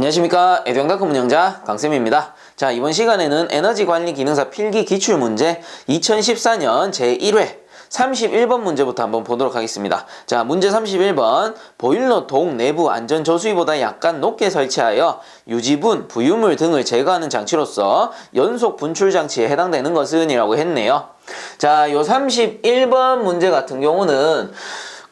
안녕하십니까. 에듀앙닷컴 운영자 강쌤입니다. 자, 이번 시간에는 에너지관리 기능사 필기 기출문제 2014년 제1회 31번 문제부터 한번 보도록 하겠습니다. 자, 문제 31번. 보일러 동 내부 안전 저수위보다 약간 높게 설치하여 유지분, 부유물 등을 제거하는 장치로서 연속 분출 장치에 해당되는 것은? 이라고 했네요. 자, 요 31번 문제 같은 경우는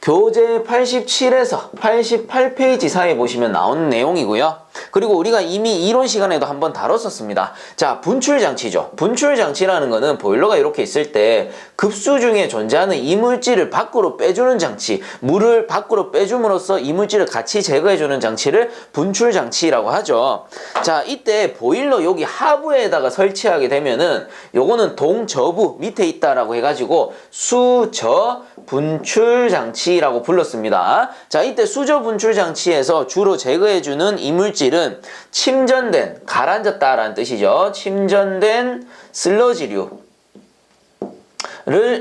교재 87에서 88페이지 사이에 보시면 나오는 내용이고요. 그리고 우리가 이미 이론 시간에도 한번 다뤘었습니다. 자, 분출장치죠. 분출장치라는 거는 보일러가 이렇게 있을 때 급수 중에 존재하는 이물질을 밖으로 빼주는 장치, 물을 밖으로 빼줌으로써 이물질을 같이 제거해주는 장치를 분출장치라고 하죠. 자, 이때 보일러 여기 하부에다가 설치하게 되면은 요거는 동저부 밑에 있다라고 해가지고 수저 분출장치라고 불렀습니다. 자, 이때 수저 분출장치에서 주로 제거해주는 이물질은 침전된, 가라앉았다라는 뜻이죠. 침전된 슬러지류를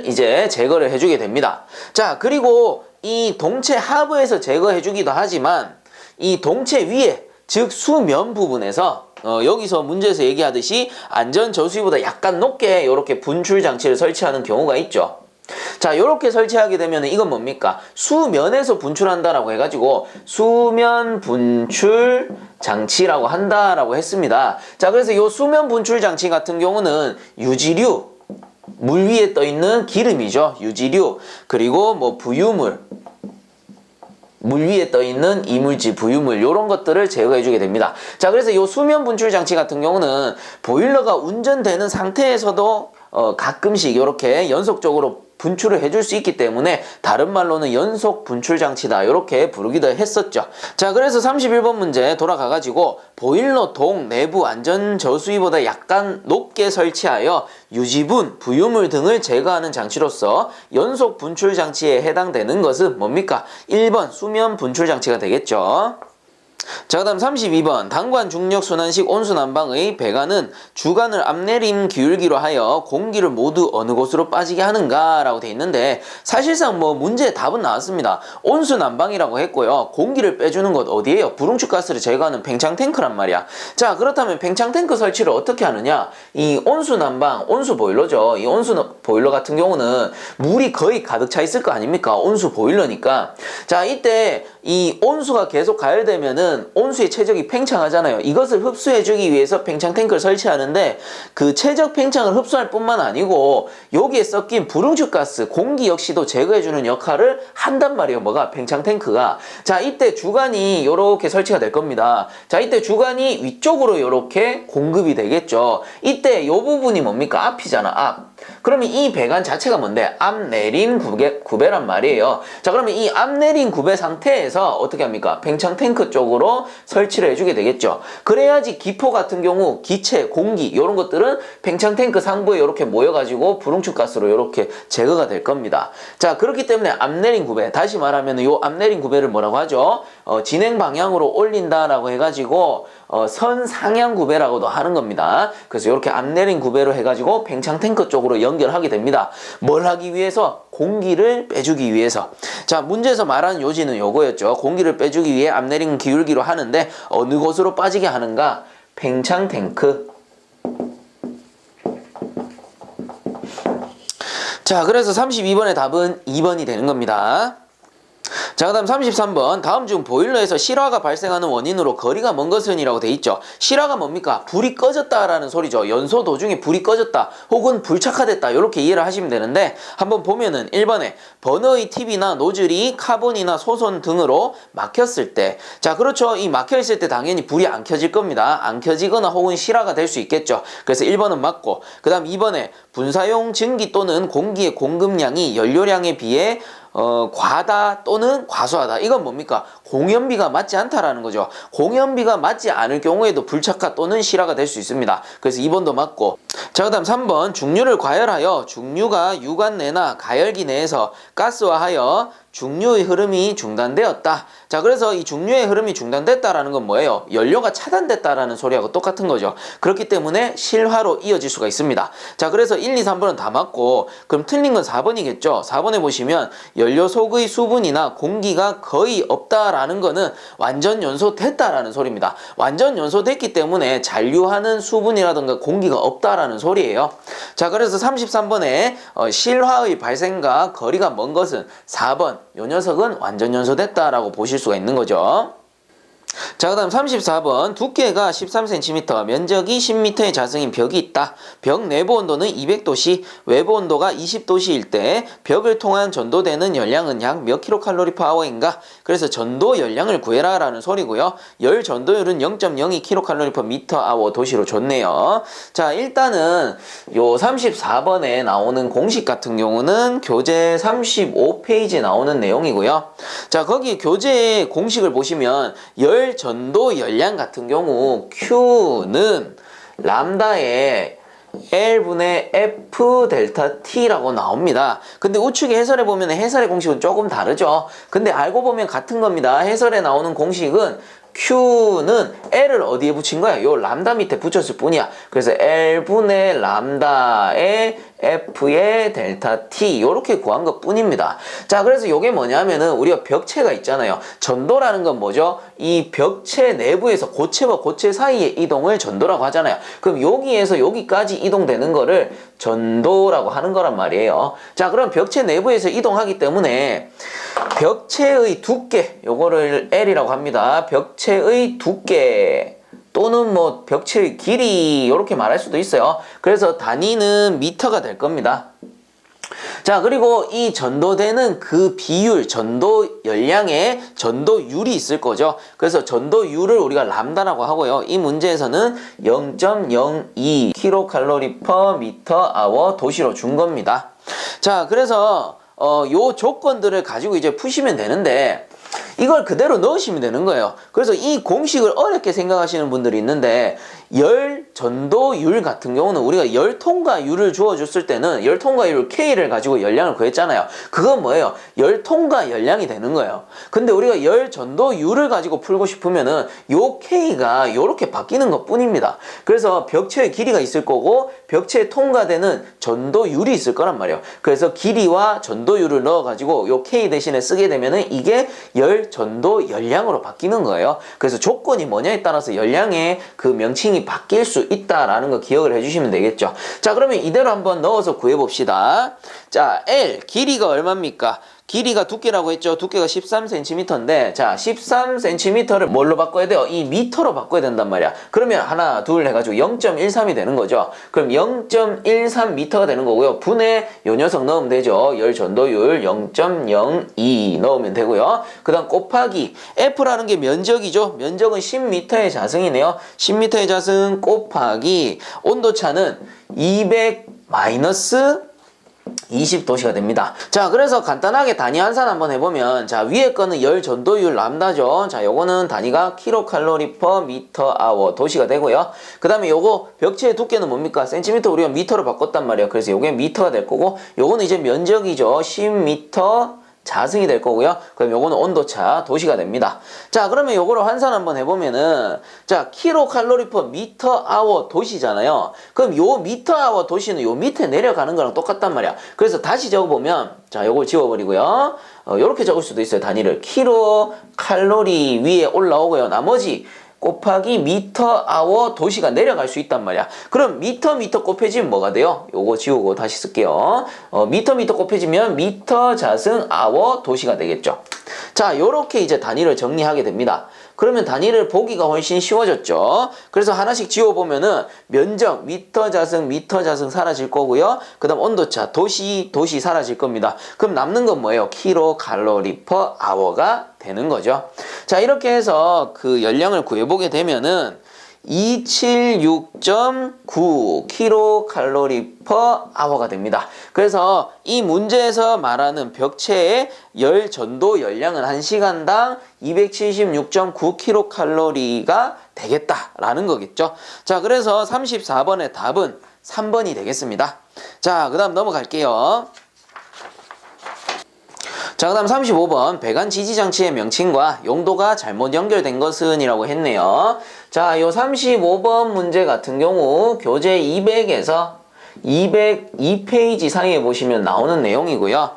이제 제거를 해주게 됩니다. 자, 그리고 이 동체 하부에서 제거해주기도 하지만 이 동체 위에, 즉 수면 부분에서 여기서 문제에서 얘기하듯이 안전 저수위보다 약간 높게 이렇게 분출 장치를 설치하는 경우가 있죠. 자, 이렇게 설치하게 되면 이건 뭡니까? 수면에서 분출한다라고 해가지고 수면 분출 장치라고 한다라고 했습니다. 자, 그래서 이 수면 분출 장치 같은 경우는 유지류, 물 위에 떠 있는 기름이죠. 유지류, 그리고 뭐 부유물, 물 위에 떠 있는 이물질, 부유물 이런 것들을 제거해 주게 됩니다. 자, 그래서 이 수면 분출 장치 같은 경우는 보일러가 운전되는 상태에서도 가끔씩 이렇게 연속적으로 분출을 해줄 수 있기 때문에 다른 말로는 연속 분출 장치다 이렇게 부르기도 했었죠. 자, 그래서 31번 문제 돌아가가지고 보일러 동 내부 안전 저수위보다 약간 높게 설치하여 유지분, 부유물 등을 제거하는 장치로서 연속 분출 장치에 해당되는 것은 뭡니까? 1번 수면 분출 장치가 되겠죠. 자, 그 다음 32번. 당관 중력 순환식 온수 난방의 배관은 주관을 앞내림 기울기로 하여 공기를 모두 어느 곳으로 빠지게 하는가? 라고 돼 있는데 사실상 뭐 문제의 답은 나왔습니다. 온수 난방이라고 했고요. 공기를 빼주는 곳 어디예요? 불응축가스를 제거하는 팽창 탱크란 말이야. 자, 그렇다면 팽창 탱크 설치를 어떻게 하느냐? 이 온수 난방, 온수 보일러죠. 이 온수 보일러 같은 경우는 물이 거의 가득 차 있을 거 아닙니까? 온수 보일러니까. 자, 이때 이 온수가 계속 가열되면은 온수의 최적이 팽창하잖아요. 이것을 흡수해주기 위해서 팽창 탱크를 설치하는데 그 최적 팽창을 흡수할 뿐만 아니고 여기에 섞인 불응축가스, 공기 역시도 제거해주는 역할을 한단 말이에요. 뭐가? 팽창 탱크가. 자, 이때 주관이 이렇게 설치가 될 겁니다. 자, 이때 주관이 위쪽으로 이렇게 공급이 되겠죠. 이때 이 부분이 뭡니까? 앞이잖아, 앞. 그러면 이 배관 자체가 뭔데? 앞내림 구배란 말이에요. 자, 그러면 이 앞내림 구배 상태에서 어떻게 합니까? 팽창 탱크 쪽으로 설치를 해주게 되겠죠. 그래야지 기포 같은 경우 기체, 공기 이런 것들은 팽창 탱크 상부에 이렇게 모여가지고 불응축 가스로 이렇게 제거가 될 겁니다. 자, 그렇기 때문에 앞내림 구배, 다시 말하면 이 앞내림 구배를 뭐라고 하죠? 진행 방향으로 올린다라고 해가지고 선상향 구배라고도 하는 겁니다. 그래서 이렇게 앞내림 구배로 해가지고 팽창 탱크 쪽으로 연결하게 됩니다. 뭘 하기 위해서? 공기를 빼주기 위해서. 자, 문제에서 말하는 요지는 요거였죠. 공기를 빼주기 위해 앞내림 기울기로 하는데 어느 곳으로 빠지게 하는가? 팽창 탱크. 자, 그래서 32번의 답은 2번이 되는 겁니다. 자, 그 다음 33번. 다음 중 보일러에서 실화가 발생하는 원인으로 거리가 먼 것은? 이라고 돼 있죠. 실화가 뭡니까? 불이 꺼졌다라는 소리죠. 연소 도중에 불이 꺼졌다 혹은 불착화됐다 이렇게 이해를 하시면 되는데 한번 보면은 1번에 버너의 팁이나 노즐이 카본이나 소손 등으로 막혔을 때. 자, 그렇죠. 이 막혀있을 때 당연히 불이 안 켜질 겁니다. 안 켜지거나 혹은 실화가 될 수 있겠죠. 그래서 1번은 맞고, 그 다음 2번에 분사용 증기 또는 공기의 공급량이 연료량에 비해 과다 또는 과소하다. 이건 뭡니까? 공연비가 맞지 않다라는 거죠. 공연비가 맞지 않을 경우에도 불착화 또는 실화가 될 수 있습니다. 그래서 2번도 맞고. 자, 그 다음 3번. 중류를 과열하여 중류가 유관 내나 가열기 내에서 가스화하여 중류의 흐름이 중단되었다. 자, 그래서 이 중류의 흐름이 중단됐다라는 건 뭐예요? 연료가 차단됐다라는 소리하고 똑같은 거죠. 그렇기 때문에 실화로 이어질 수가 있습니다. 자, 그래서 1, 2, 3번은 다 맞고, 그럼 틀린 건 4번이겠죠. 4번에 보시면 연료 속의 수분이나 공기가 거의 없다라는 연소됐다라는 거는 완전 연소됐다라는 소리입니다. 완전 연소됐기 때문에 잔류하는 수분이라든가 공기가 없다라는 소리예요. 자, 그래서 33번에 실화의 발생과 거리가 먼 것은 4번. 요 녀석은 완전 연소됐다라고 보실 수가 있는 거죠. 자, 그 다음 34번 두께가 13cm, 면적이 10m의 자승인 벽이 있다. 벽 내부 온도는 200도씨, 외부 온도가 20도씨일 때 벽을 통한 전도되는 열량은 약 몇 kcal/h인가? 그래서 전도 열량을 구해라 라는 소리고요. 열 전도율은 0.02kcal/m/h 도시로 줬네요. 자, 일단은 요 34번에 나오는 공식 같은 경우는 교재 35페이지에 나오는 내용이고요. 자, 거기 교재의 공식을 보시면 열 전도 열량 같은 경우 Q는 람다의 L분의 F 델타 T라고 나옵니다. 근데 우측에 해설해 보면 해설의 공식은 조금 다르죠. 근데 알고 보면 같은 겁니다. 해설에 나오는 공식은 Q는 L을 어디에 붙인 거야? 요 람다 밑에 붙였을 뿐이야. 그래서 L분의 람다의 F의 델타 T 요렇게 구한 것 뿐입니다. 자, 그래서 요게 뭐냐면은 우리가 벽체가 있잖아요. 전도라는 건 뭐죠? 이 벽체 내부에서 고체와 고체 사이의 이동을 전도라고 하잖아요. 그럼 여기에서 여기까지 이동되는 거를 전도라고 하는 거란 말이에요. 자, 그럼 벽체 내부에서 이동하기 때문에 벽체의 두께 요거를 L이라고 합니다. 벽체의 두께 또는 뭐 벽체의 길이 이렇게 말할 수도 있어요. 그래서 단위는 미터가 될 겁니다. 자, 그리고 이 전도되는 그 비율, 전도 열량에 전도율이 있을 거죠. 그래서 전도율을 우리가 람다라고 하고요. 이 문제에서는 0.02 kcal/m/h 도시로 준 겁니다. 자, 그래서 요 조건들을 가지고 이제 푸시면 되는데 이걸 그대로 넣으시면 되는 거예요. 그래서 이 공식을 어렵게 생각하시는 분들이 있는데 열 전도율 같은 경우는 우리가 열 통과율을 주어줬을 때는 열 통과율 K를 가지고 열량을 구했잖아요. 그건 뭐예요? 열 통과 열량이 되는 거예요. 근데 우리가 열 전도율을 가지고 풀고 싶으면은 요 K가 요렇게 바뀌는 것 뿐입니다. 그래서 벽체의 길이가 있을 거고 벽체에 통과되는 전도율이 있을 거란 말이에요. 그래서 길이와 전도율을 넣어가지고 요 K 대신에 쓰게 되면은 이게 열 전도 열량으로 바뀌는 거예요. 그래서 조건이 뭐냐에 따라서 열량의 그 명칭이 바뀔 수 있다라는 거 기억을 해주시면 되겠죠. 자, 그러면 이대로 한번 넣어서 구해봅시다. 자, L 길이가 얼마입니까? 길이가 두께라고 했죠. 두께가 13cm인데 자, 13cm를 뭘로 바꿔야 돼요? 이 미터로 바꿔야 된단 말이야. 그러면 하나, 둘 해가지고 0.13이 되는 거죠. 그럼 0.13m가 되는 거고요. 분의 요 녀석 넣으면 되죠. 열 전도율 0.02 넣으면 되고요. 그 다음 곱하기 F라는 게 면적이죠. 면적은 10m의 자승이네요. 10m의 자승 곱하기 온도차는 200 마이너스 20도씨가 됩니다. 자, 그래서 간단하게 단위 환산 한번 해보면 자, 위에 거는 열 전도율 람다죠. 자, 요거는 단위가 kcal/m/h 도시가 되고요. 그 다음에 요거 벽체의 두께는 뭡니까? 센티미터 우리가 미터로 바꿨단 말이에요. 그래서 요게 미터가 될 거고 요거는 이제 면적이죠. 10m 자승이 될 거고요. 그럼 요거는 온도차 도시가 됩니다. 자, 그러면 요거를 환산 한번 해보면은 자, kcal/m/h 도시잖아요. 그럼 요 m/h 도시는 요 밑에 내려가는 거랑 똑같단 말이야. 그래서 다시 적어보면 자, 요걸 지워버리고요. 요렇게 적을 수도 있어요. 단위를 kcal 위에 올라오고요. 나머지 곱하기 m/h 도시가 내려갈 수 있단 말이야. 그럼 m 곱해지면 뭐가 돼요? 요거 지우고 다시 쓸게요. m 곱해지면 m 자승 h 도시가 되겠죠. 자, 요렇게 이제 단위를 정리하게 됩니다. 그러면 단위를 보기가 훨씬 쉬워졌죠. 그래서 하나씩 지워보면은 면적, 미터 자승 사라질 거고요. 그 다음 온도차, 도시 사라질 겁니다. 그럼 남는 건 뭐예요? kcal/h가 되는 거죠. 자, 이렇게 해서 그 열량을 구해보게 되면은 276.9 kcal/h가 됩니다. 그래서 이 문제에서 말하는 벽체의 열 전도 열량은 1시간당 276.9 kcal가 되겠다라는 거겠죠. 자, 그래서 34번의 답은 3번이 되겠습니다. 자, 그 다음 넘어갈게요. 자, 그 다음 35번 배관 지지장치의 명칭과 용도가 잘못 연결된 것은 이라고 했네요. 자, 요 35번 문제 같은 경우 교재 200에서 202페이지 사이에 보시면 나오는 내용이고요.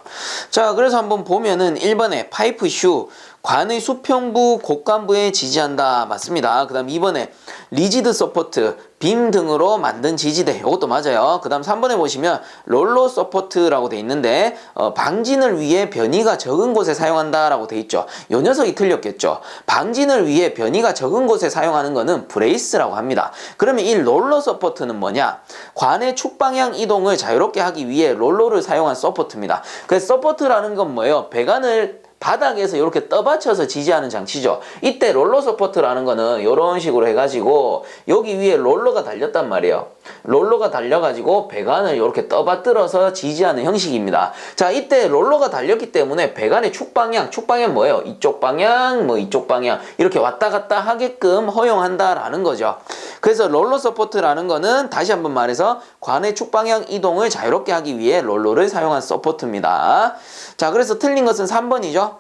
자, 그래서 한번 보면은 1번에 파이프 슈 관의 수평부, 곡관부에 지지한다. 맞습니다. 그 다음 2번에 리지드 서포트, 빔 등으로 만든 지지대. 이것도 맞아요. 그 다음 3번에 보시면 롤러 서포트라고 돼 있는데 방진을 위해 변이가 적은 곳에 사용한다라고 돼 있죠. 요 녀석이 틀렸겠죠. 방진을 위해 변이가 적은 곳에 사용하는 거는 브레이스라고 합니다. 그러면 이 롤러 서포트는 뭐냐? 관의 축방향 이동을 자유롭게 하기 위해 롤러를 사용한 서포트입니다. 그래서 서포트라는 건 뭐예요? 배관을 바닥에서 이렇게 떠받쳐서 지지하는 장치죠. 이때 롤러 서포트라는 거는 이런 식으로 해가지고 여기 위에 롤러가 달렸단 말이에요. 롤러가 달려가지고 배관을 이렇게 떠받들어서 지지하는 형식입니다. 자, 이때 롤러가 달렸기 때문에 배관의 축방향 뭐예요? 이쪽 방향, 뭐 이쪽 방향 이렇게 왔다 갔다 하게끔 허용한다라는 거죠. 그래서 롤러 서포트라는 거는 다시 한번 말해서 관의 축방향 이동을 자유롭게 하기 위해 롤러를 사용한 서포트입니다. 자, 그래서 틀린 것은 3번이죠.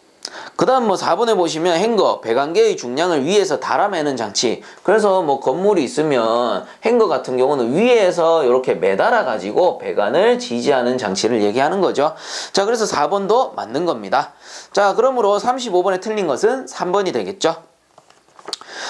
그 다음 뭐 4번에 보시면 행거, 배관계의 중량을 위에서 달아매는 장치. 그래서 뭐 건물이 있으면 행거 같은 경우는 위에서 이렇게 매달아 가지고 배관을 지지하는 장치를 얘기하는 거죠. 자, 그래서 4번도 맞는 겁니다. 자, 그러므로 35번에 틀린 것은 3번이 되겠죠.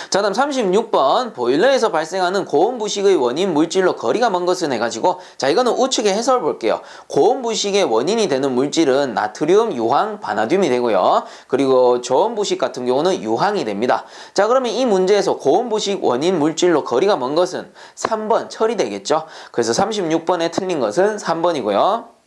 자, 다음 36번 보일러에서 발생하는 고온 부식의 원인 물질로 거리가 먼 것은 해가지고 자, 이거는 우측에 해설 볼게요. 고온 부식의 원인이 되는 물질은 나트륨, 유황, 바나듐이 되고요. 그리고 저온 부식 같은 경우는 유황이 됩니다. 자, 그러면 이 문제에서 고온 부식 원인 물질로 거리가 먼 것은 3번 철이 되겠죠. 그래서 36번에 틀린 것은 3번이고요.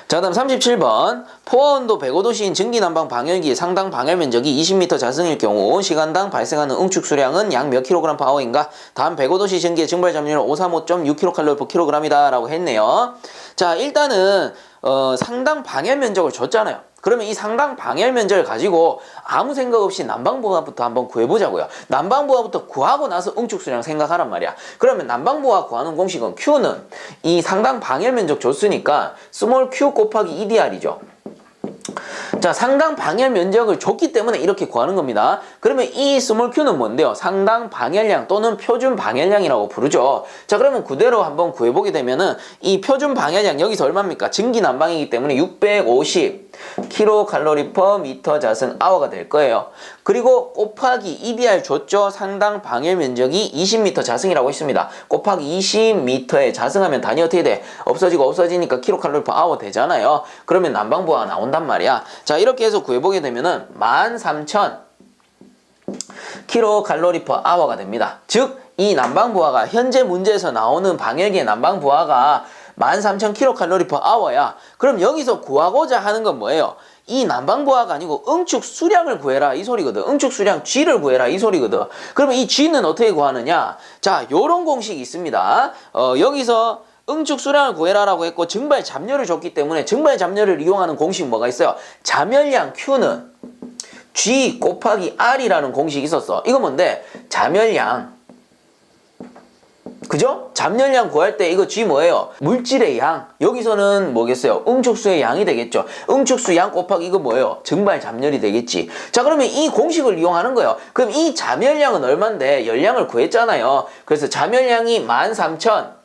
자, 다음 37번 포화온도 105도씨인 증기난방 방열기의 상당 방열 면적이 20m 자승일 경우 시간당 발생하는 응축 수량은 약 몇 kg/h인가? 다음 105도씨 전기의 증발 점유율은 535.6kcal/kg이다 라고 했네요. 자, 일단은 상당 방열 면적을 줬잖아요. 그러면 이 상당 방열 면적을 가지고 아무 생각 없이 난방부하부터 한번 구해보자고요. 난방부하부터 구하고 나서 응축수량 생각하란 말이야. 그러면 난방부하 구하는 공식은 Q는 이 상당 방열 면적 줬으니까 스몰 Q 곱하기 EDR이죠. 자, 상당 방열 면적을 줬기 때문에 이렇게 구하는 겁니다. 그러면 이 스몰 q는 뭔데요? 상당 방열량 또는 표준 방열량이라고 부르죠. 자, 그러면 그대로 한번 구해보게 되면은 이 표준 방열량 여기서 얼마입니까? 증기 난방이기 때문에 650 kcal/m 자승 hour가 될 거예요. 그리고 곱하기 EDR 줬죠. 상당 방열 면적이 20m 자승이라고 했습니다. 곱하기 20m에 자승하면 단위 어떻게 돼? 없어지니까 kcal/h 되잖아요. 그러면 난방부하가 나온단 말이야. 자, 이렇게 해서 구해보게 되면은 13,000 kcal/h가 됩니다. 즉, 이 난방부하가 현재 문제에서 나오는 방열기의 난방부하가 13,000 kcal/h야. 그럼 여기서 구하고자 하는 건 뭐예요? 이 난방부하가 아니고 응축 수량을 구해라 이 소리거든. 응축 수량 G를 구해라 이 소리거든. 그러면 이 G는 어떻게 구하느냐? 자, 요런 공식이 있습니다. 여기서 응축 수량을 구해라라고 했고 증발 잡열을 줬기 때문에 증발 잡열을 이용하는 공식 뭐가 있어요? 자멸량 Q는 G 곱하기 R이라는 공식이 있었어. 이거 뭔데? 자멸량. 그죠? 잡열량 구할 때 이거 G 뭐예요? 물질의 양. 여기서는 뭐겠어요? 응축수의 양이 되겠죠. 응축수 양 곱하기 이거 뭐예요? 증발 잡열이 되겠지. 자, 그러면 이 공식을 이용하는 거예요. 그럼 이 자멸량은 얼만데? 열량을 구했잖아요. 그래서 자멸량이 13,000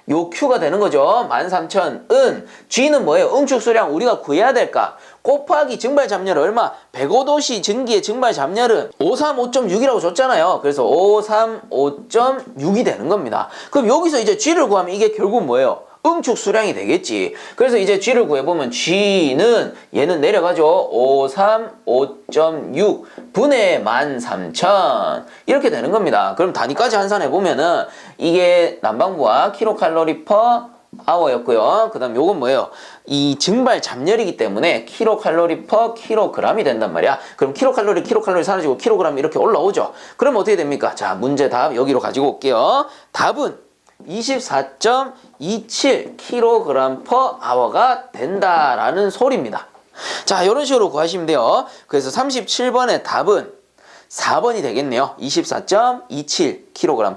요 Q가 되는 거죠. 13,000은 G는 뭐예요? 응축 수량 우리가 구해야 될까? 곱하기 증발 잡열 얼마? 105도씨 증기의 증발 잡열은 535.6이라고 줬잖아요. 그래서 535.6이 되는 겁니다. 그럼 여기서 이제 G를 구하면 이게 결국 뭐예요? 응축 수량이 되겠지. 그래서 이제 G를 구해보면 G는 얘는 내려가죠. 535.6 분의 13,000 이렇게 되는 겁니다. 그럼 단위까지 환산해보면은 이게 난방부하 kcal/h였고요. 그 다음 요건 뭐예요? 이 증발 잡열이기 때문에 kcal/kg이 된단 말이야. 그럼 kcal 사라지고 kg 이렇게 올라오죠. 그럼 어떻게 됩니까? 자, 문제 답 여기로 가지고 올게요. 답은 24.27 kg/h가 된다라는 소리입니다. 자, 이런 식으로 구하시면 돼요. 그래서 37번의 답은 4번이 되겠네요. 24.27 kg/h.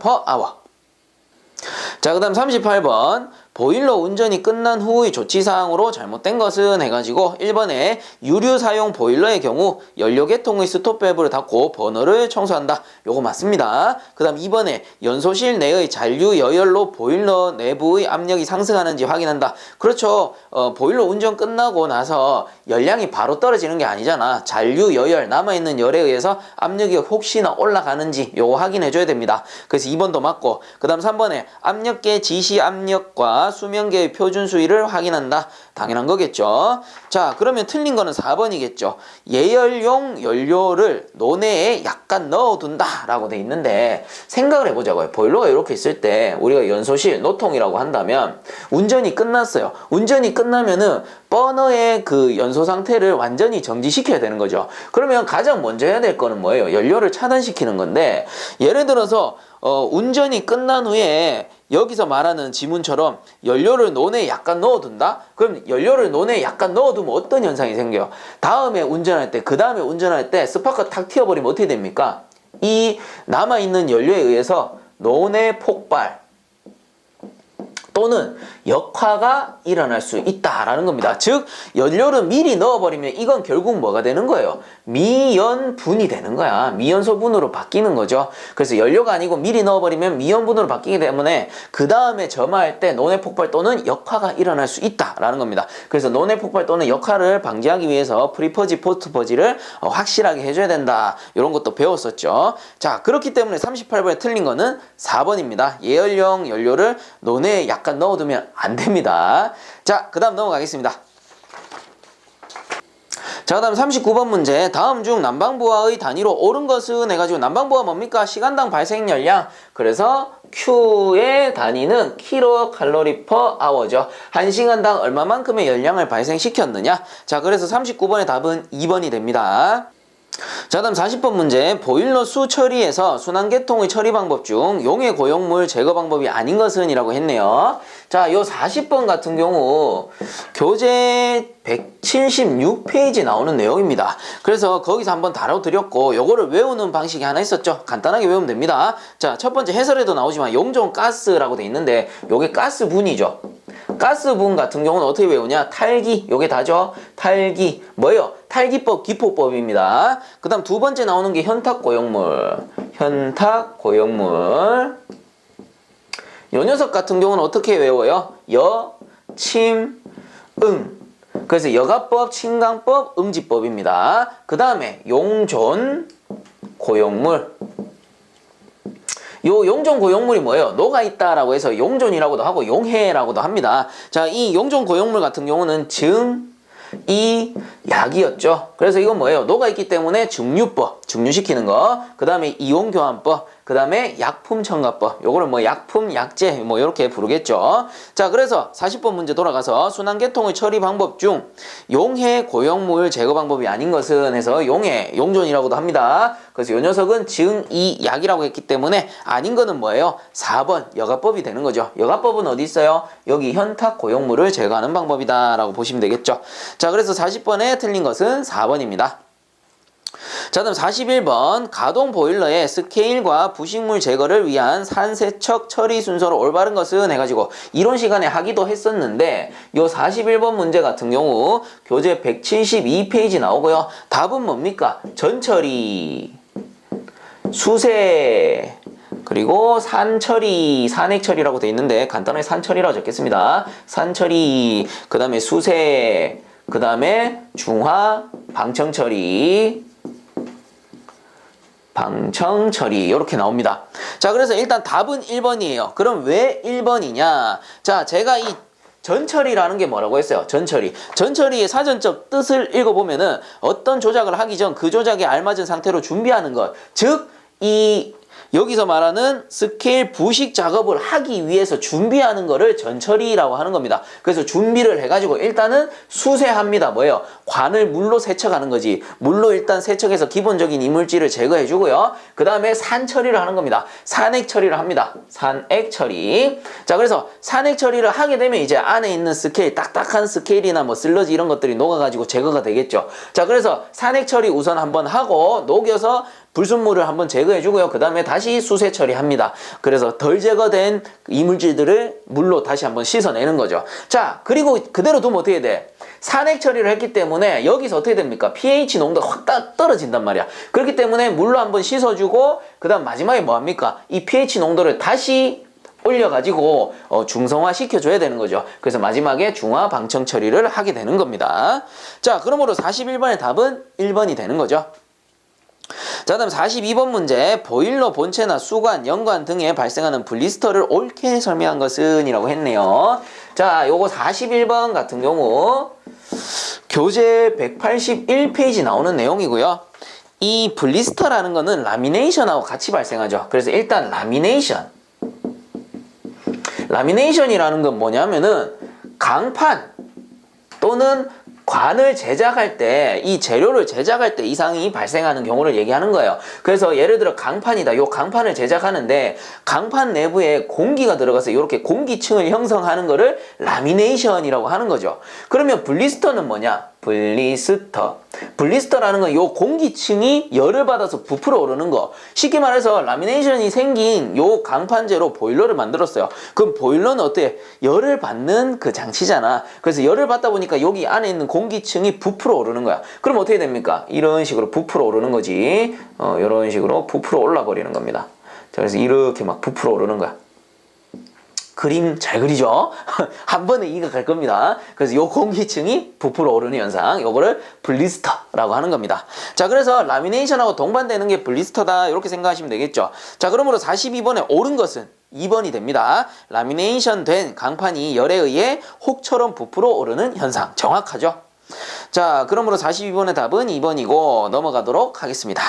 자, 그 다음 38번 보일러 운전이 끝난 후의 조치사항으로 잘못된 것은 해가지고 1번에 유류 사용 보일러의 경우 연료 계통의 스톱 밸브를 닫고 버너를 청소한다. 요거 맞습니다. 그 다음 2번에 연소실 내의 잔류 여열로 보일러 내부의 압력이 상승하는지 확인한다. 그렇죠. 보일러 운전 끝나고 나서 열량이 바로 떨어지는 게 아니잖아. 잔류 여열 남아있는 열에 의해서 압력이 혹시나 올라가는지 요거 확인해 줘야 됩니다. 그래서 2번도 맞고, 그 다음 3번에 압력계 지시 압력과 수면계의 표준 수위를 확인한다. 당연한 거겠죠. 자, 그러면 틀린 거는 4번이겠죠. 예열용 연료를 논해에 약간 넣어둔다 라고 돼 있는데, 생각을 해보자고요. 보일러가 이렇게 있을 때 우리가 연소실 노통이라고 한다면 운전이 끝났어요. 운전이 끝나면은 버너의 그 연소 상태를 완전히 정지시켜야 되는 거죠. 그러면 가장 먼저 해야 될 거는 뭐예요? 연료를 차단시키는 건데, 예를 들어서 운전이 끝난 후에 여기서 말하는 지문처럼 연료를 논에 약간 넣어둔다? 그럼 연료를 논에 약간 넣어두면 어떤 현상이 생겨요? 다음에 운전할 때, 그 다음에 운전할 때 스파크가 탁 튀어버리면 어떻게 됩니까? 이 남아있는 연료에 의해서 논의 폭발 또는 역화가 일어날 수 있다라는 겁니다. 즉 연료를 미리 넣어버리면 이건 결국 뭐가 되는 거예요? 미연분이 되는 거야. 미연소분으로 바뀌는 거죠. 그래서 연료가 아니고 미리 넣어버리면 미연분으로 바뀌기 때문에 그 다음에 점화할 때 논의 폭발 또는 역화가 일어날 수 있다라는 겁니다. 그래서 논의 폭발 또는 역화를 방지하기 위해서 프리퍼지, 포스트퍼지를 확실하게 해줘야 된다. 이런 것도 배웠었죠. 자, 그렇기 때문에 38번에 틀린 거는 4번입니다. 예열용 연료를 논에 약간 넣어두면 안 됩니다. 자, 그 다음 넘어가겠습니다. 자, 그 다음 39번 문제. 다음 중 난방부하의 단위로 옳은 것은 해가지고, 난방부하 뭡니까? 시간당 발생 열량. 그래서 Q의 단위는 kcal per hour죠. 1시간당 얼마만큼의 열량을 발생시켰느냐. 자, 그래서 39번의 답은 2번이 됩니다. 자, 다음 40번 문제. 보일러 수 처리에서 순환계통의 처리 방법 중 용해 고용물 제거 방법이 아닌 것은 이라고 했네요. 자, 요 40번 같은 경우 교재 176페이지 나오는 내용입니다. 그래서 거기서 한번 다뤄드렸고, 요거를 외우는 방식이 하나 있었죠. 간단하게 외우면 됩니다. 자, 첫 번째 해설에도 나오지만 용존 가스라고 돼 있는데 요게 가스분이죠. 가스분 같은 경우는 어떻게 외우냐? 탈기, 요게 다죠. 탈기, 뭐예요? 탈기법, 기포법입니다. 그 다음 두 번째 나오는 게 현탁고용물. 현탁고용물. 요 녀석 같은 경우는 어떻게 외워요? 여, 침, 응. 그래서 여가법, 침강법, 응지법입니다. 그 다음에 용존 고용물. 요 용존 고용물이 뭐예요? 녹아있다라고 해서 용존이라고도 하고 용해라고도 합니다. 자, 이 용존 고용물 같은 경우는 이 약이었죠. 그래서 이건 뭐예요? 녹아있기 때문에 증류법, 증류시키는 거. 그 다음에 이온교환법, 그 다음에 약품첨가법. 요거를 뭐 약품, 약재 뭐 이렇게 부르겠죠. 자, 그래서 40번 문제 돌아가서 순환계통의 처리 방법 중 용해 고용물 제거 방법이 아닌 것은 해서 용해, 용존이라고도 합니다. 그래서 요 녀석은 이 약이라고 했기 때문에 아닌 거는 뭐예요? 4번 여가법이 되는 거죠. 여가법은 어디 있어요? 여기 현탁 고용물을 제거하는 방법이다 라고 보시면 되겠죠. 자, 그래서 40번에 틀린 것은 4번입니다. 자, 다음 41번. 가동 보일러의 스케일과 부식물 제거를 위한 산세척 처리 순서로 올바른 것은 해가지고 이론 시간에 하기도 했었는데, 요 41번 문제 같은 경우 교재 172페이지 나오고요. 답은 뭡니까? 전처리, 수세, 그리고 산처리, 산액처리라고 되어 있는데 간단하게 산처리라고 적겠습니다. 산처리, 그 다음에 수세, 그 다음에 중화, 방청처리, 방청처리 이렇게 나옵니다. 자, 그래서 일단 답은 1번이에요. 그럼 왜 1번이냐? 자, 제가 이 전처리라는 게 뭐라고 했어요? 전처리. 전처리의 사전적 뜻을 읽어보면은 어떤 조작을 하기 전 그 조작에 알맞은 상태로 준비하는 것. 즉, 여기서 말하는 스케일 부식 작업을 하기 위해서 준비하는 거를 전처리라고 하는 겁니다. 그래서 준비를 해가지고 일단은 수세합니다. 뭐예요? 관을 물로 세척하는 거지. 물로 일단 세척해서 기본적인 이물질을 제거해 주고요. 그 다음에 산처리를 하는 겁니다. 산액 처리를 합니다. 산액 처리. 자, 그래서 산액 처리를 하게 되면 이제 안에 있는 스케일, 딱딱한 스케일이나 뭐 슬러지 이런 것들이 녹아가지고 제거가 되겠죠. 자, 그래서 산액 처리 우선 한번 하고 녹여서 불순물을 한번 제거해주고요. 그 다음에 다시 수세 처리합니다. 그래서 덜 제거된 이물질들을 물로 다시 한번 씻어내는 거죠. 자, 그리고 그대로 두면 어떻게 돼? 산액 처리를 했기 때문에 여기서 어떻게 됩니까? pH 농도가 확 떨어진단 말이야. 그렇기 때문에 물로 한번 씻어주고 그 다음 마지막에 뭐합니까? 이 pH 농도를 다시 올려가지고 중성화 시켜줘야 되는 거죠. 그래서 마지막에 중화 방청 처리를 하게 되는 겁니다. 자, 그러므로 41번의 답은 1번이 되는 거죠. 자, 다음 42번 문제. 보일러 본체나 수관, 연관 등에 발생하는 블리스터를 옳게 설명한 것은 이라고 했네요. 자, 요거 41번 같은 경우 교재 181페이지 나오는 내용이고요. 이 블리스터라는 거는 라미네이션하고 같이 발생하죠. 그래서 일단 라미네이션이라는 건 뭐냐면은 강판 또는 관을 제작할 때, 이 재료를 제작할 때 이상이 발생하는 경우를 얘기하는 거예요. 그래서 예를 들어 강판이다. 요 강판을 제작하는데 강판 내부에 공기가 들어가서 이렇게 공기층을 형성하는 거를 라미네이션이라고 하는 거죠. 그러면 블리스터는 뭐냐? 블리스터라는 건 요 공기층이 열을 받아서 부풀어 오르는 거. 쉽게 말해서 라미네이션이 생긴 요 강판재로 보일러를 만들었어요. 그럼 보일러는 어때? 열을 받는 그 장치잖아. 그래서 열을 받다 보니까 여기 안에 있는 공기층이 부풀어 오르는 거야. 그럼 어떻게 됩니까? 이런 식으로 부풀어 오르는 거지. 이런 식으로 부풀어 올라 버리는 겁니다. 자, 그래서 이렇게 막 부풀어 오르는 거야. 그림 잘 그리죠? 한 번에 이해가 갈 겁니다. 그래서 요 공기층이 부풀어 오르는 현상, 요거를 블리스터라고 하는 겁니다. 자, 그래서 라미네이션하고 동반되는 게 블리스터다, 이렇게 생각하시면 되겠죠. 자, 그러므로 42번에 옳은 것은 2번이 됩니다. 라미네이션 된 강판이 열에 의해 혹처럼 부풀어 오르는 현상. 정확하죠? 자, 그러므로 42번의 답은 2번이고 넘어가도록 하겠습니다.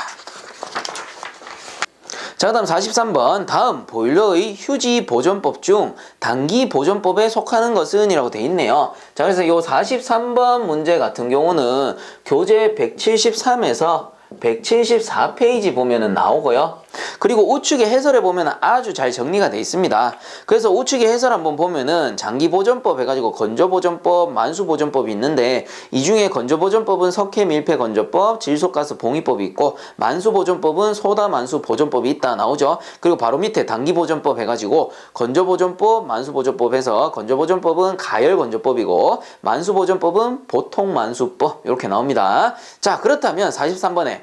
자, 다음 43번. 다음 보일러의 휴지 보존법 중 단기 보존법에 속하는 것은 이라고 돼 있네요. 자, 그래서 이 43번 문제 같은 경우는 교재 173에서 174페이지 보면은 나오고요. 그리고 우측에 해설에 보면 아주 잘 정리가 되어 있습니다. 그래서 우측에 해설 한번 보면은 장기보존법 해가지고 건조보존법, 만수보존법이 있는데 이 중에 건조보존법은 석회밀폐건조법, 질소가스 봉위법이 있고 만수보존법은 소다만수보존법이 있다 나오죠. 그리고 바로 밑에 단기보존법 해가지고 건조보존법, 만수보존법 해서 건조보존법은 가열건조법이고 만수보존법은 보통만수법 이렇게 나옵니다. 자, 그렇다면 43번에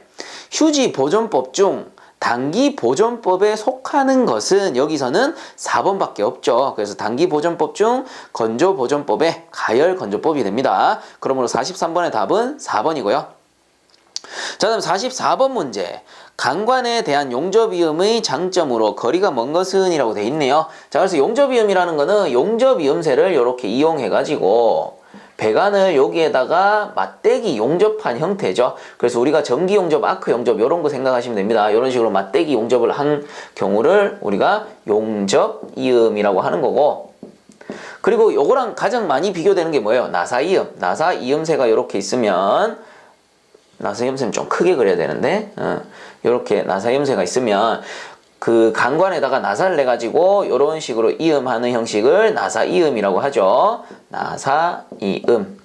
휴지보존법 중 단기보존법에 속하는 것은 여기서는 4번밖에 없죠. 그래서 단기보존법 중 건조보존법에 가열건조법이 됩니다. 그러므로 43번의 답은 4번이고요. 자, 다음 44번 문제. 강관에 대한 용접이음의 장점으로 거리가 먼 것은 이라고 돼 있네요. 자, 그래서 용접이음이라는 거는 용접이음새를 이렇게 이용해가지고 배관을 여기에다가 맞대기 용접한 형태죠. 그래서 우리가 전기 용접, 아크 용접 이런 거 생각하시면 됩니다. 이런 식으로 맞대기 용접을 한 경우를 우리가 용접이음이라고 하는 거고, 그리고 요거랑 가장 많이 비교되는 게 뭐예요? 나사이음. 나사이음새가 이렇게 있으면, 나사이음새는 좀 크게 그려야 되는데 이렇게 나사이음새가 있으면 그 강관에다가 나사를 내가지고 이런 식으로 이음하는 형식을 나사이음이라고 하죠. 나사이음.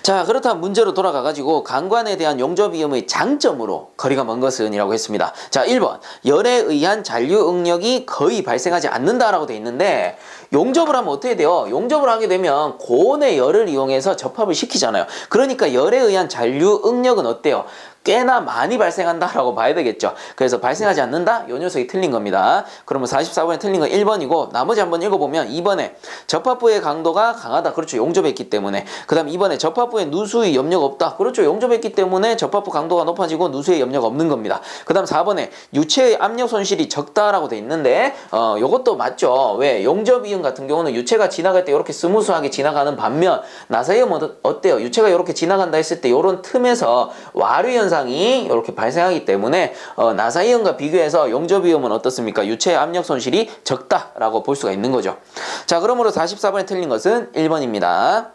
자, 그렇다면 문제로 돌아가가지고 강관에 대한 용접이음의 장점으로 거리가 먼 것은 이라고 했습니다. 자, 1번. 열에 의한 잔류 응력이 거의 발생하지 않는다라고 돼 있는데 용접을 하면 어떻게 돼요? 용접을 하게 되면 고온의 열을 이용해서 접합을 시키잖아요. 그러니까 열에 의한 잔류 응력은 어때요? 꽤나 많이 발생한다라고 봐야 되겠죠. 그래서 발생하지 않는다? 이 녀석이 틀린 겁니다. 그러면 44번에 틀린 건 1번이고 나머지 한번 읽어보면 2번에 접합부의 강도가 강하다. 그렇죠. 용접했기 때문에. 그 다음 2번에 접합부에 누수의 염려가 없다. 그렇죠. 용접했기 때문에 접합부 강도가 높아지고 누수의 염려가 없는 겁니다. 그 다음 4번에 유체의 압력 손실이 적다라고 돼 있는데 요것도 맞죠. 왜? 용접이음 같은 경우는 유체가 지나갈 때 이렇게 스무스하게 지나가는 반면 나사이음은 어때요? 유체가 이렇게 지나간다 했을 때 이런 틈에서 와류 현상 이 이렇게 발생하기 때문에 나사이음과 비교해서 용접이음은 어떻습니까? 유체의 압력 손실이 적다라고 볼 수가 있는 거죠. 자, 그러므로 44번에 틀린 것은 1번입니다.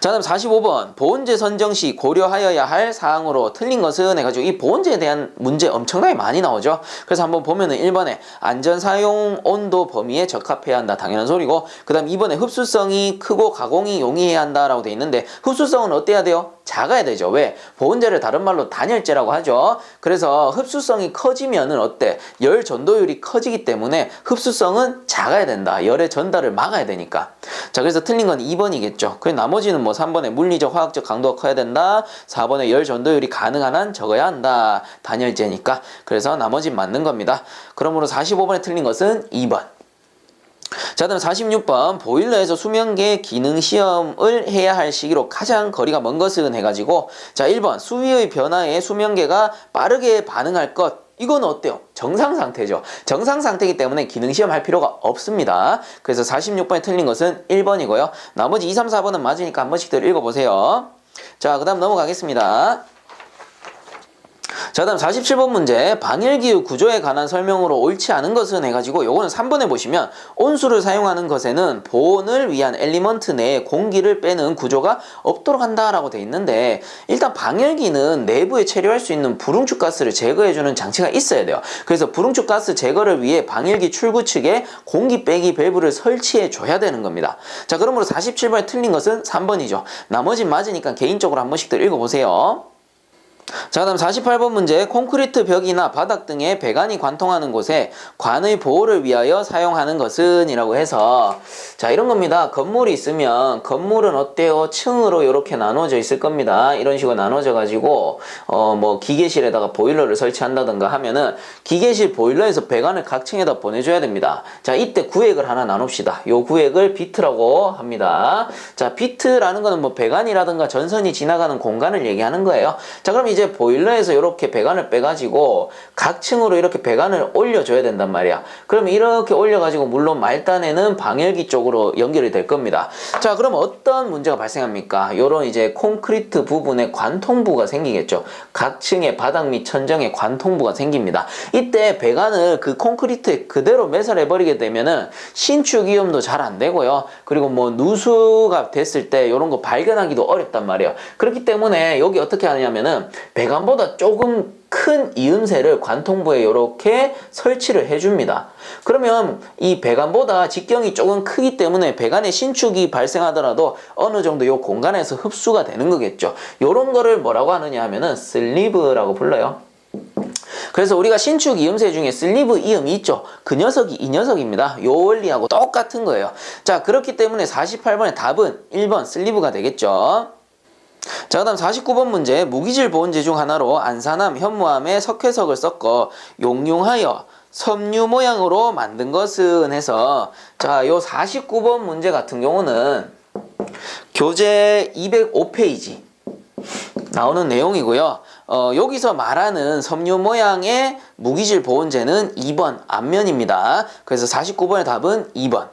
자, 다음 45번. 보온재 선정 시 고려하여야 할 사항으로 틀린 것은 해가지고 이 보온재에 대한 문제 엄청나게 많이 나오죠. 그래서 한번 보면은 1번에 안전 사용 온도 범위에 적합해야 한다. 당연한 소리고, 그 다음 2번에 흡수성이 크고 가공이 용이해야 한다라고 돼 있는데, 흡수성은 어때야 돼요? 작아야 되죠. 왜? 보온재를 다른 말로 단열재라고 하죠. 그래서 흡수성이 커지면은 어때? 열 전도율이 커지기 때문에 흡수성은 작아야 된다. 열의 전달을 막아야 되니까. 자, 그래서 틀린 건 2번이겠죠. 그 나머지는 뭐 3번에 물리적, 화학적 강도가 커야 된다. 4번에 열 전도율이 가능한 한 적어야 한다. 단열재니까. 그래서 나머지는 맞는 겁니다. 그러므로 45번에 틀린 것은 2번. 자, 다음 46번. 보일러에서 수면계 기능 시험을 해야 할 시기로 가장 거리가 먼 것은 해가지고, 자, 1번 수위의 변화에 수면계가 빠르게 반응할 것. 이건 어때요? 정상 상태죠. 정상 상태이기 때문에 기능 시험 할 필요가 없습니다. 그래서 46번에 틀린 것은 1번이고요. 나머지 2, 3, 4번은 맞으니까 한 번씩 더 읽어보세요. 자, 그 다음 넘어가겠습니다. 자, 다음 47번 문제. 방열기의 구조에 관한 설명으로 옳지 않은 것은 해가지고, 요거는 3번에 보시면 온수를 사용하는 것에는 보온을 위한 엘리먼트 내에 공기를 빼는 구조가 없도록 한다라고 돼 있는데, 일단 방열기는 내부에 체류할 수 있는 불응축 가스를 제거해주는 장치가 있어야 돼요. 그래서 불응축 가스 제거를 위해 방열기 출구 측에 공기 빼기 밸브를 설치해 줘야 되는 겁니다. 자, 그러므로 47번에 틀린 것은 3번이죠. 나머지 맞으니까 개인적으로 한 번씩 더 읽어보세요. 자, 다음 48번 문제. 콘크리트 벽이나 바닥 등에 배관이 관통하는 곳에 관의 보호를 위하여 사용하는 것은 이라고 해서, 자, 이런 겁니다. 건물이 있으면 건물은 어때요? 층으로 이렇게 나눠져 있을 겁니다. 이런 식으로 나눠져 가지고 뭐 기계실에다가 보일러를 설치한다든가 하면은 기계실 보일러에서 배관을 각 층에다 보내줘야 됩니다. 자, 이때 구획을 하나 나눕시다. 요 구획을 비트라고 합니다. 자, 비트라는 거는 뭐 배관이라든가 전선이 지나가는 공간을 얘기하는 거예요. 자, 그럼 이제 보일러에서 이렇게 배관을 빼가지고 각 층으로 이렇게 배관을 올려줘야 된단 말이야. 그러면 이렇게 올려가지고 물론 말단에는 방열기 쪽으로 연결이 될 겁니다. 자, 그럼 어떤 문제가 발생합니까? 요런 이제 콘크리트 부분에 관통부가 생기겠죠. 각 층의 바닥 및 천정에 관통부가 생깁니다. 이때 배관을 그 콘크리트에 그대로 매설해버리게 되면은 신축 위험도 잘 안 되고요. 그리고 뭐 누수가 됐을 때 요런 거 발견하기도 어렵단 말이에요. 그렇기 때문에 여기 어떻게 하냐면은 배관보다 조금 큰 이음새를 관통부에 이렇게 설치를 해줍니다. 그러면 이 배관보다 직경이 조금 크기 때문에 배관에 신축이 발생하더라도 어느 정도 이 공간에서 흡수가 되는 거겠죠. 이런 거를 뭐라고 하느냐 하면은 슬리브라고 불러요. 그래서 우리가 신축 이음새 중에 슬리브 이음이 있죠. 그 녀석이 이 녀석입니다. 요 원리하고 똑같은 거예요. 자, 그렇기 때문에 48번의 답은 1번 슬리브가 되겠죠. 자, 그 다음 49번 문제. 무기질 보온재 중 하나로 안산암, 현무암에 석회석을 섞어 용융하여 섬유 모양으로 만든 것은 해서, 자, 요 49번 문제 같은 경우는 교재 205페이지 나오는 내용이고요. 여기서 말하는 섬유 모양의 무기질 보온재는 2번 앞면입니다. 그래서 49번의 답은 2번.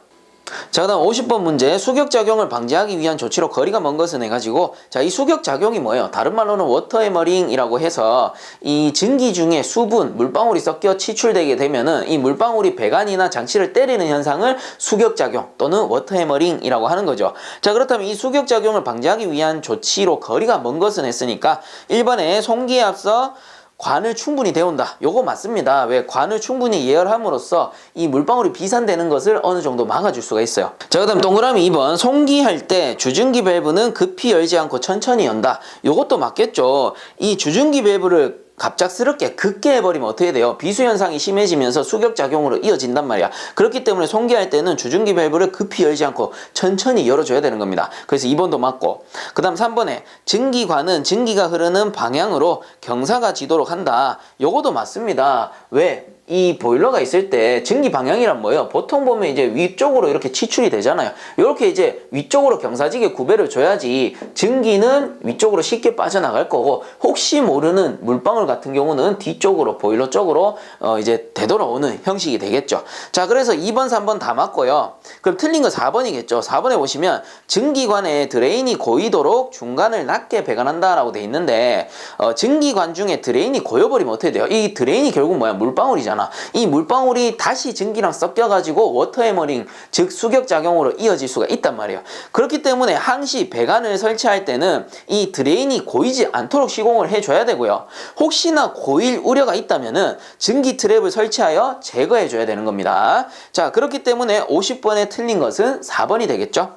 자, 그 다음 50번 문제. 수격작용을 방지하기 위한 조치로 거리가 먼 것은 해가지고, 자, 이 수격작용이 뭐예요? 다른 말로는 워터 해머링이라고 해서 이 증기 중에 수분, 물방울이 섞여 치출되게 되면은 이 물방울이 배관이나 장치를 때리는 현상을 수격작용 또는 워터 해머링이라고 하는 거죠. 자, 그렇다면 이 수격작용을 방지하기 위한 조치로 거리가 먼 것은 했으니까 1번에 송기에 앞서 관을 충분히 데운다. 요거 맞습니다. 왜? 관을 충분히 예열함으로써 이 물방울이 비산되는 것을 어느 정도 막아줄 수가 있어요. 자, 그 다음 동그라미 2번. 송기할 때 주증기 밸브는 급히 열지 않고 천천히 연다. 요것도 맞겠죠. 이 주증기 밸브를 갑작스럽게 급게 해버리면 어떻게 돼요? 비수 현상이 심해지면서 수격작용으로 이어진단 말이야. 그렇기 때문에 송기할 때는 주증기 밸브를 급히 열지 않고 천천히 열어줘야 되는 겁니다. 그래서 2번도 맞고, 그 다음 3번에 증기관은 증기가 흐르는 방향으로 경사가 지도록 한다. 요거도 맞습니다. 왜? 이 보일러가 있을 때 증기 방향이란 뭐예요? 보통 보면 이제 위쪽으로 이렇게 치출이 되잖아요. 이렇게 이제 위쪽으로 경사지게 구배를 줘야지 증기는 위쪽으로 쉽게 빠져나갈 거고, 혹시 모르는 물방울 같은 경우는 뒤쪽으로 보일러 쪽으로 이제 되돌아오는 형식이 되겠죠. 자, 그래서 2번, 3번 다 맞고요. 그럼 틀린 거 4번이겠죠. 4번에 보시면 증기관에 드레인이 고이도록 중간을 낮게 배관한다 라고 돼 있는데, 증기관 중에 드레인이 고여버리면 어떻게 돼요? 이 드레인이 결국 뭐야? 물방울이잖아. 있잖아. 이 물방울이 다시 증기랑 섞여가지고 워터 해머링, 즉 수격작용으로 이어질 수가 있단 말이에요. 그렇기 때문에 항시 배관을 설치할 때는 이 드레인이 고이지 않도록 시공을 해줘야 되고요. 혹시나 고일 우려가 있다면은 증기 트랩을 설치하여 제거해줘야 되는 겁니다. 자, 그렇기 때문에 50번에 틀린 것은 4번이 되겠죠.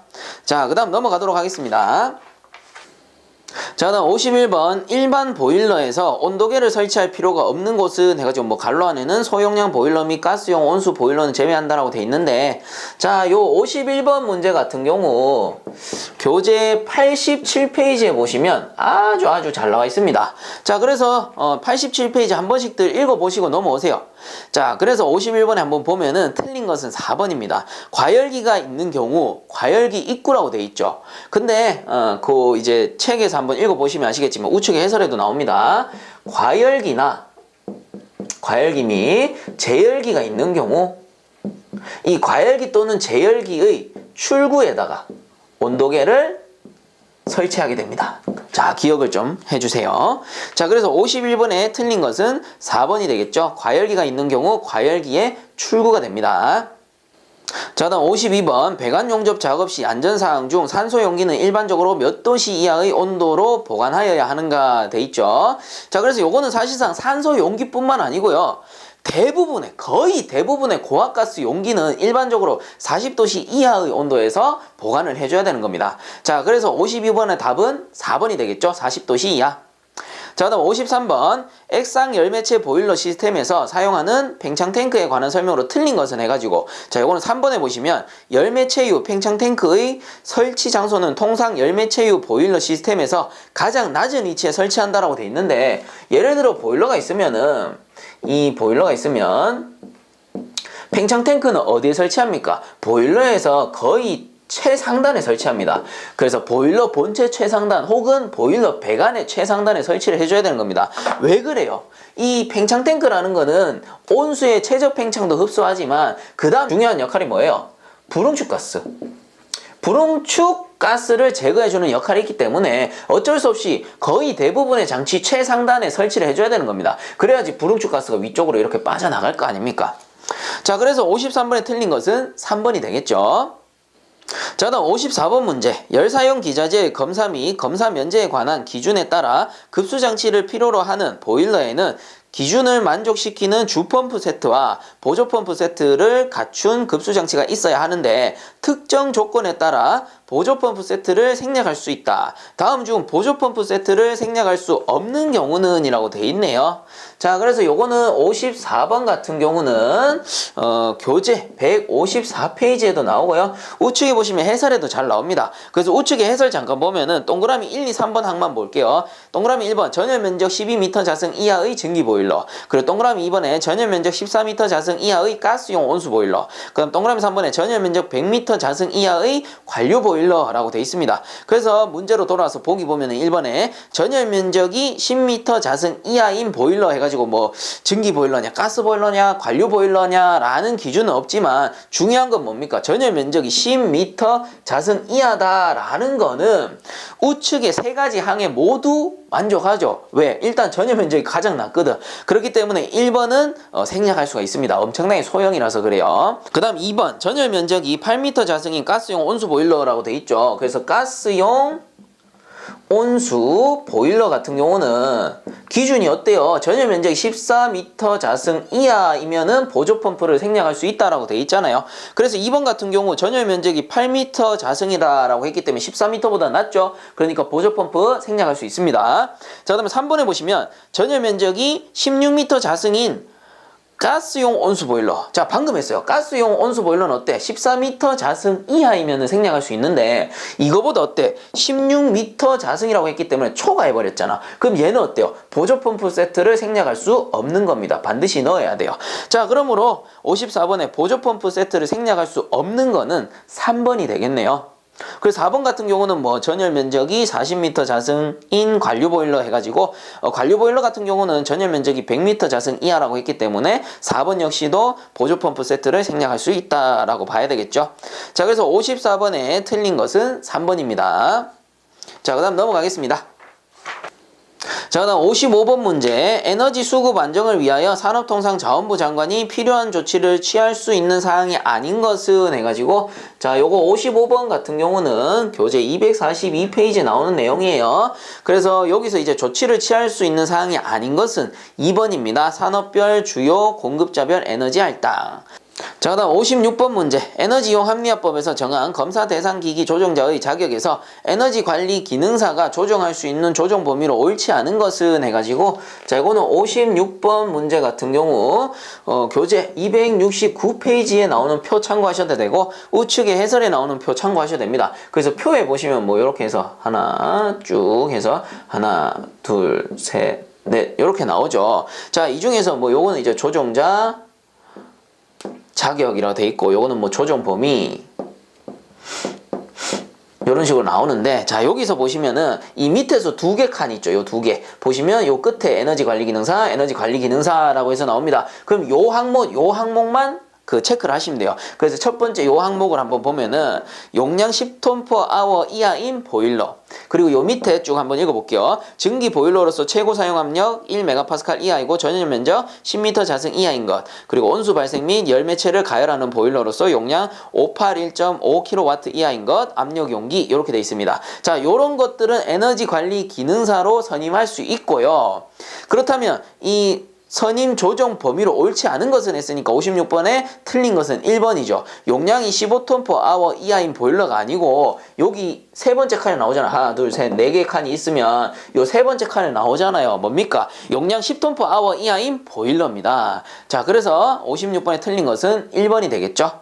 자, 그 다음 넘어가도록 하겠습니다. 자, 다음 51번 일반 보일러에서 온도계를 설치할 필요가 없는 곳은 해가지고 뭐 갈로 안에는 소용량 보일러 및 가스용 온수 보일러는 제외한다라고 돼 있는데, 자, 요 51번 문제 같은 경우 교재 87페이지에 보시면 아주 잘 나와 있습니다. 자, 그래서 87페이지 한 번씩들 읽어보시고 넘어오세요. 자, 그래서 51번에 한번 보면은 틀린 것은 4번입니다. 과열기가 있는 경우 과열기 입구라고 돼 있죠. 근데 그 이제 책에서 한번 읽어보시면 아시겠지만 우측에 해설에도 나옵니다. 과열기 및 제열기가 있는 경우 이 과열기 또는 제열기의 출구에다가 온도계를 설치하게 됩니다. 자, 기억을 좀 해주세요. 자, 그래서 51번에 틀린 것은 4번이 되겠죠. 과열기가 있는 경우 과열기의 출구가 됩니다. 자, 다음 52번 배관 용접 작업 시 안전사항 중 산소 용기는 일반적으로 몇 도씨 이하의 온도로 보관하여야 하는가 돼 있죠. 자, 그래서 요거는 사실상 산소 용기뿐만 아니고요. 거의 대부분의 고압가스 용기는 일반적으로 40도씨 이하의 온도에서 보관을 해줘야 되는 겁니다. 자, 그래서 52번의 답은 4번이 되겠죠. 40도씨 이하. 자, 다음 53번 액상 열매체 보일러 시스템에서 사용하는 팽창탱크에 관한 설명으로 틀린 것은 해가지고, 자, 요거는 3번에 보시면 열매체유 팽창탱크의 설치 장소는 통상 열매체유 보일러 시스템에서 가장 낮은 위치에 설치한다라고 돼 있는데, 예를 들어 이 보일러가 있으면 팽창탱크는 어디에 설치합니까? 보일러에서 거의 최상단에 설치합니다. 그래서 보일러 본체 최상단 혹은 보일러 배관의 최상단에 설치를 해줘야 되는 겁니다. 왜 그래요? 이 팽창탱크라는 거는 온수의 최저 팽창도 흡수하지만 그 다음 중요한 역할이 뭐예요? 불응축가스. 불응축가스를 제거해주는 역할이 있기 때문에 어쩔 수 없이 거의 대부분의 장치 최상단에 설치를 해줘야 되는 겁니다. 그래야지 불응축가스가 위쪽으로 이렇게 빠져나갈 거 아닙니까? 자, 그래서 53번에 틀린 것은 3번이 되겠죠. 자, 다음 54번 문제. 열사용 기자재 검사 및 검사 면제에 관한 기준에 따라 급수장치를 필요로 하는 보일러에는 기준을 만족시키는 주펌프 세트와 보조펌프 세트를 갖춘 급수장치가 있어야 하는데 특정 조건에 따라 보조펌프 세트를 생략할 수 있다. 다음 중 보조펌프 세트를 생략할 수 없는 경우는 이라고 돼 있네요. 자, 그래서 요거는 54번 같은 경우는 교재 154페이지에도 나오고요. 우측에 보시면 해설에도 잘 나옵니다. 그래서 우측에 해설 잠깐 보면은 동그라미 1, 2, 3번 항만 볼게요. 동그라미 1번 전열 면적 12m 자승 이하의 증기 보일러. 그리고 동그라미 2번에 전열 면적 14m 자승 이하의 가스용 온수 보일러. 그다음 동그라미 3번에 전열 면적 100m 자승 이하의 관류 보일러라고 되어 있습니다. 그래서 문제로 돌아와서 보기 보면은 1번에 전열 면적이 10m 자승 이하인 보일러 해가지고 뭐 증기 보일러냐 가스 보일러냐 관류 보일러냐라는 기준은 없지만 중요한 건 뭡니까? 전열 면적이 10m 자승 이하다라는 거는 우측의 세 가지 항에 모두 만족하죠. 왜? 일단 전열 면적이 가장 낮거든. 그렇기 때문에 1번은 생략할 수가 있습니다. 엄청나게 소형이라서 그래요. 그 다음 2번 전열 면적이 8m 자승인 가스용 온수 보일러라고 돼 있죠. 그래서 가스용 온수 보일러 같은 경우는 기준이 어때요? 전열 면적이 14m 자승 이하이면은 보조 펌프를 생략할 수 있다라고 돼 있잖아요. 그래서 2번 같은 경우 전열 면적이 8m 자승이다라고 했기 때문에 14m보다 낮죠. 그러니까 보조 펌프 생략할 수 있습니다. 자, 그다음에 3번에 보시면 전열 면적이 16m 자승인 가스용 온수 보일러. 자, 방금 했어요. 가스용 온수 보일러는 어때? 14m 자승 이하이면 생략할 수 있는데 이거보다 어때? 16m 자승이라고 했기 때문에 초과해버렸잖아. 그럼 얘는 어때요? 보조펌프 세트를 생략할 수 없는 겁니다. 반드시 넣어야 돼요. 자, 그러므로 54번에 보조펌프 세트를 생략할 수 없는 거는 3번이 되겠네요. 그래서 4번 같은 경우는 뭐 전열 면적이 40m 자승인 관류 보일러 해가지고 관류 보일러 같은 경우는 전열 면적이 100m 자승 이하라고 했기 때문에 4번 역시도 보조 펌프 세트를 생략할 수 있다라고 봐야 되겠죠. 자, 그래서 54번에 틀린 것은 3번입니다. 자, 그 다음 넘어가겠습니다. 자, 그다음 55번 문제. 에너지 수급 안정을 위하여 산업통상자원부 장관이 필요한 조치를 취할 수 있는 사항이 아닌 것은 해가지고, 자, 요거 55번 같은 경우는 교재 242페이지에 나오는 내용이에요. 그래서 여기서 이제 조치를 취할 수 있는 사항이 아닌 것은 2번입니다. 산업별 주요 공급자별 에너지 할당. 자, 그다음 56번 문제. 에너지용 합리화법에서 정한 검사 대상 기기 조정자의 자격에서 에너지 관리 기능사가 조정할 수 있는 조정 범위로 옳지 않은 것은 해가지고, 자, 이거는 56번 문제 같은 경우 교재 269페이지에 나오는 표 참고하셔도 되고, 우측에 해설에 나오는 표 참고하셔도 됩니다. 그래서 표에 보시면 뭐 이렇게 해서 하나 쭉 해서 하나 둘 셋 넷 이렇게 나오죠. 자, 이 중에서 뭐 요거는 이제 조정자 자격이라고 돼 있고, 요거는 뭐 조정 범위 이런 식으로 나오는데, 자, 여기서 보시면은 이 밑에서 두 개 칸 있죠. 요 두 개 보시면 요 끝에 에너지 관리 기능사, 에너지 관리 기능사라고 해서 나옵니다. 그럼 요 항목만 그 체크를 하시면 돼요. 그래서 첫 번째 요 항목을 한번 보면은 용량 10톤 per hour 이하인 보일러, 그리고 요 밑에 쭉 한번 읽어볼게요. 증기 보일러로서 최고 사용 압력 1메가파스칼 이하이고 전열 면적 10m 자승 이하인 것, 그리고 온수 발생 및 열 매체를 가열하는 보일러로서 용량 581.5kW 이하인 것, 압력 용기 이렇게 되어 있습니다. 자, 요런 것들은 에너지 관리 기능사로 선임할 수 있고요. 그렇다면 이 선임 조정 범위로 옳지 않은 것은 했으니까 56번에 틀린 것은 1번이죠. 용량이 15톤 per hour 이하인 보일러가 아니고, 여기 세 번째 칸에 나오잖아. 하나, 둘, 셋, 네 개 칸이 있으면 요 세 번째 칸에 나오잖아요. 뭡니까? 용량 10톤 per hour 이하인 보일러입니다. 자, 그래서 56번에 틀린 것은 1번이 되겠죠.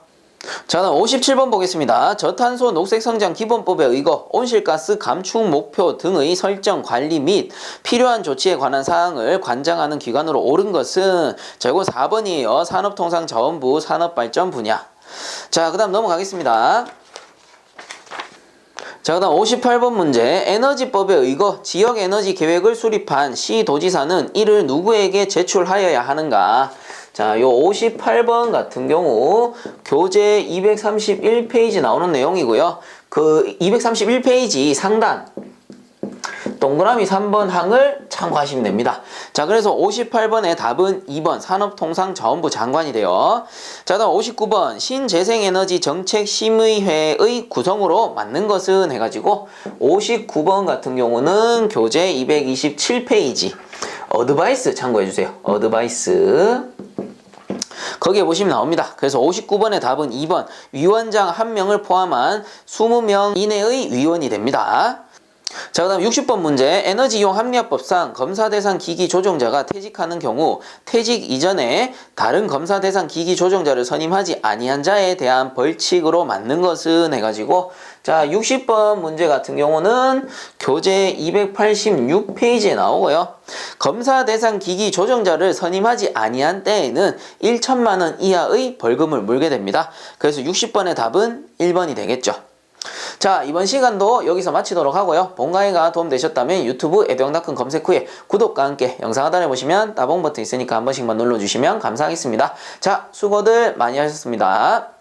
자, 다음 57번 보겠습니다. 저탄소 녹색성장 기본법에 의거 온실가스 감축 목표 등의 설정 관리 및 필요한 조치에 관한 사항을 관장하는 기관으로 옳은 것은, 자, 이거 4번이에요. 산업통상자원부 산업발전 분야. 자, 그 다음 넘어가겠습니다. 자, 그 다음 58번 문제. 에너지법에 의거 지역에너지 계획을 수립한 시도지사는 이를 누구에게 제출하여야 하는가? 자, 요 58번 같은 경우 교재 231페이지 나오는 내용이고요. 그 231페이지 상단 동그라미 3번 항을 참고하시면 됩니다. 자, 그래서 58번의 답은 2번 산업통상자원부 장관이 돼요. 자, 다음 59번 신재생에너지 정책심의회의 구성으로 맞는 것은 해가지고, 59번 같은 경우는 교재 227페이지 어드바이스 참고해주세요. 어드바이스 거기에 보시면 나옵니다. 그래서 59번의 답은 2번 위원장 1명을 포함한 20명 이내의 위원이 됩니다. 자, 그 다음 60번 문제. 에너지용 합리화법상 검사 대상 기기 조정자가 퇴직하는 경우 퇴직 이전에 다른 검사 대상 기기 조정자를 선임하지 아니한 자에 대한 벌칙으로 맞는 것은 해가지고, 자, 60번 문제 같은 경우는 교재 286페이지에 나오고요. 검사 대상 기기 조정자를 선임하지 아니한 때에는 1천만 원 이하의 벌금을 물게 됩니다. 그래서 60번의 답은 1번이 되겠죠. 자, 이번 시간도 여기서 마치도록 하고요. 본 강의가 도움되셨다면 유튜브 에듀앙닷컴 검색 후에 구독과 함께 영상 하단에 보시면 따봉 버튼 있으니까 한 번씩만 눌러주시면 감사하겠습니다. 자, 수고들 많이 하셨습니다.